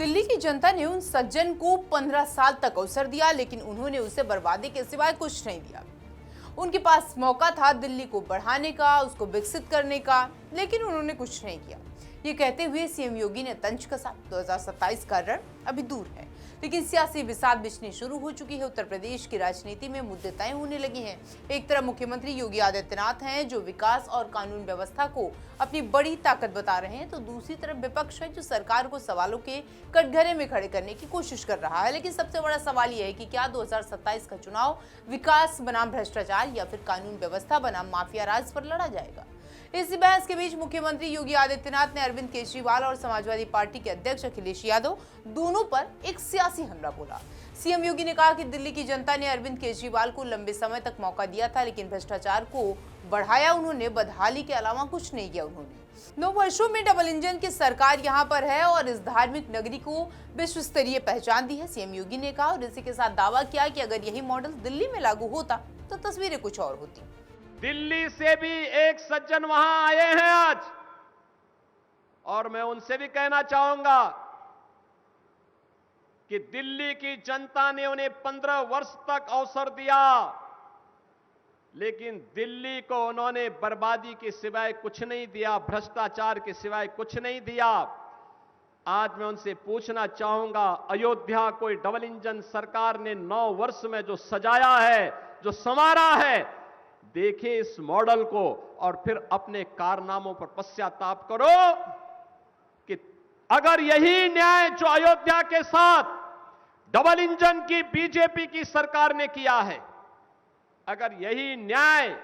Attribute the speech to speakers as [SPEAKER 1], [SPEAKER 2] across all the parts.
[SPEAKER 1] दिल्ली की जनता ने उन सज्जन को 15 साल तक अवसर दिया, लेकिन उन्होंने उसे बर्बादी के सिवाय कुछ नहीं दिया। उनके पास मौका था दिल्ली को बढ़ाने का, उसको विकसित करने का, लेकिन उन्होंने कुछ नहीं किया। ये कहते हुए सीएम योगी ने तंज कसा। 2027 का रण अभी दूर है, लेकिन सियासी बिसात बिछनी शुरू हो चुकी है। उत्तर प्रदेश की राजनीति में मुद्दे तय होने लगे हैं। एक तरफ मुख्यमंत्री योगी आदित्यनाथ हैं, जो विकास और कानून व्यवस्था को अपनी बड़ी ताकत बता रहे हैं, तो दूसरी तरफ विपक्ष है, जो सरकार को सवालों के कटघरे में खड़े करने की कोशिश कर रहा है। लेकिन सबसे बड़ा सवाल यह है कि क्या 2027 का चुनाव विकास बनाम भ्रष्टाचार या फिर कानून व्यवस्था बनाम माफिया राज पर लड़ा जाएगा। इसी बहस के बीच मुख्यमंत्री योगी आदित्यनाथ ने अरविंद केजरीवाल और समाजवादी पार्टी के अध्यक्ष अखिलेश यादव दोनों पर एक सियासी हमला बोला। सीएम योगी ने कहा कि दिल्ली की जनता ने अरविंद केजरीवाल को लंबे समय तक मौका दिया था, लेकिन भ्रष्टाचार को बढ़ाया उन्होंने, बदहाली के अलावा कुछ नहीं किया उन्होंने। 9 वर्षों में डबल इंजन की सरकार यहाँ पर है और इस धार्मिक नगरी को विश्व स्तरीय पहचान दी है, सीएम योगी ने कहा। और इसी के साथ दावा किया कि अगर यही मॉडल दिल्ली में लागू होता तो तस्वीरें कुछ और होती।
[SPEAKER 2] दिल्ली से भी एक सज्जन वहां आए हैं आज, और मैं उनसे भी कहना चाहूंगा कि दिल्ली की जनता ने उन्हें 15 वर्ष तक अवसर दिया, लेकिन दिल्ली को उन्होंने बर्बादी के सिवाय कुछ नहीं दिया, भ्रष्टाचार के सिवाय कुछ नहीं दिया। आज मैं उनसे पूछना चाहूंगा, अयोध्या कोई डबल इंजन सरकार ने 9 वर्ष में जो सजाया है, जो संवारा है, देखिए इस मॉडल को और फिर अपने कारनामों पर पश्चाताप करो कि अगर यही न्याय जो अयोध्या के साथ डबल इंजन की बीजेपी की सरकार ने किया है, अगर यही न्याय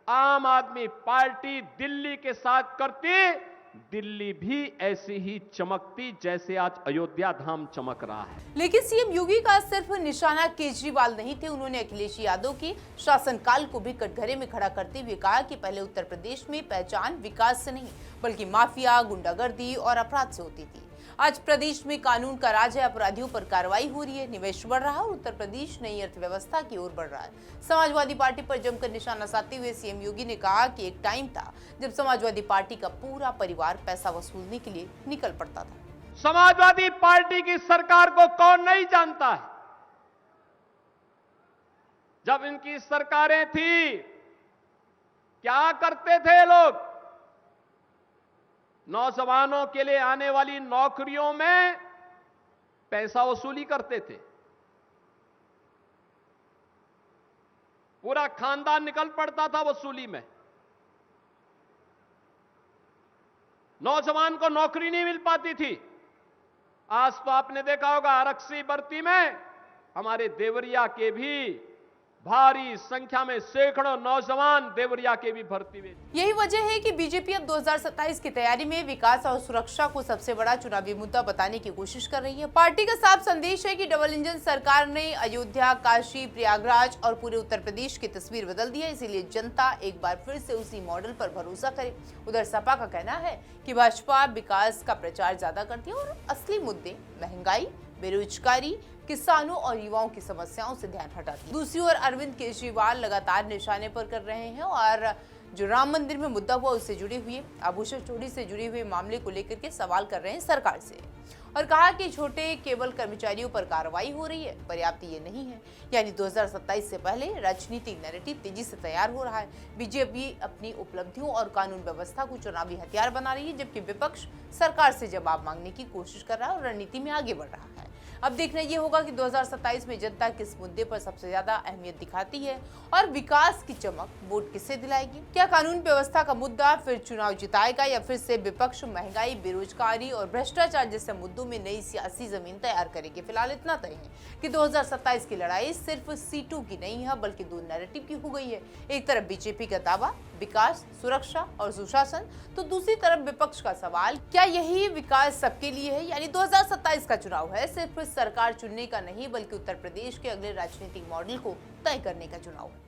[SPEAKER 2] आम आदमी पार्टी दिल्ली के साथ करती, दिल्ली भी ऐसी ही चमकती जैसे आज अयोध्या धाम चमक रहा है।
[SPEAKER 1] लेकिन सीएम योगी का सिर्फ निशाना केजरीवाल नहीं थे। उन्होंने अखिलेश यादव की शासनकाल को भी कटघरे में खड़ा करते हुए कहा कि पहले उत्तर प्रदेश में पहचान विकास से नहीं बल्कि माफिया, गुंडागर्दी और अपराध से होती थी। आज प्रदेश में कानून का राज है, अपराधियों पर कार्रवाई हो रही है, निवेश बढ़ रहा है और उत्तर प्रदेश नई अर्थव्यवस्था की ओर बढ़ रहा है। समाजवादी पार्टी पर जमकर निशाना साधते हुए सीएम योगी ने कहा कि एक टाइम था जब समाजवादी पार्टी का पूरा परिवार पैसा वसूलने के लिए निकल पड़ता था।
[SPEAKER 2] समाजवादी पार्टी की सरकार को कौन नहीं जानता है? जब इनकी सरकारें थी, क्या करते थे लोग? नौजवानों के लिए आने वाली नौकरियों में पैसा वसूली करते थे। पूरा खानदान निकल पड़ता था वसूली में। नौजवान को नौकरी नहीं मिल पाती थी। आज तो आपने देखा होगा आरक्षी भर्ती में हमारे देवरिया के भी भारी संख्या में सैकड़ों नौजवान देवरिया के भी भर्ती में।
[SPEAKER 1] यही वजह है कि बीजेपी अब 2027 की तैयारी में विकास और सुरक्षा को सबसे बड़ा चुनावी मुद्दा बताने की कोशिश कर रही है। पार्टी का साफ संदेश है कि डबल इंजन सरकार ने अयोध्या, काशी, प्रयागराज और पूरे उत्तर प्रदेश की तस्वीर बदल दी है। इसीलिए जनता एक बार फिर से उसी मॉडल पर भरोसा करे। उधर सपा का कहना है कि भाजपा विकास का प्रचार ज्यादा करती है और असली मुद्दे महंगाई, बेरोजगारी, किसानों और युवाओं की समस्याओं से ध्यान हटाती है। दूसरी ओर अरविंद केजरीवाल लगातार निशाने पर कर रहे हैं और जो राम मंदिर में मुद्दा हुआ उससे जुड़े हुए, आभूषण चोरी से जुड़े हुए मामले को लेकर के सवाल कर रहे हैं सरकार से, और कहा कि छोटे केवल कर्मचारियों पर कार्रवाई हो रही है, पर्याप्त ये नहीं है। यानी 2027 से पहले राजनीतिक नैरेटिव तेजी से तैयार हो रहा है। बीजेपी अपनी उपलब्धियों और कानून व्यवस्था को चुनावी हथियार बना रही है, जबकि विपक्ष सरकार से जवाब मांगने की कोशिश कर रहा है और रणनीति में आगे बढ़ रहा है। अब देखना ये होगा कि 2027 में जनता किस मुद्दे पर सबसे ज्यादा अहमियत दिखाती है और विकास की चमक वोट किसे दिलाएगी। क्या कानून व्यवस्था का मुद्दा फिर चुनाव जिताएगा या फिर से विपक्ष महंगाई, बेरोजगारी और भ्रष्टाचार जैसे मुद्दों में नई सियासी जमीन तैयार करेगी। फिलहाल इतना तय है कि 2027 की लड़ाई सिर्फ सीटों की नहीं है बल्कि 2 नैरेटिव की हो गई है। एक तरफ बीजेपी का दावा विकास, सुरक्षा और सुशासन, तो दूसरी तरफ विपक्ष का सवाल, क्या यही विकास सबके लिए है? यानी 2027 का चुनाव है सिर्फ सरकार चुनने का नहीं बल्कि उत्तर प्रदेश के अगले राजनीतिक मॉडल को तय करने का चुनाव है।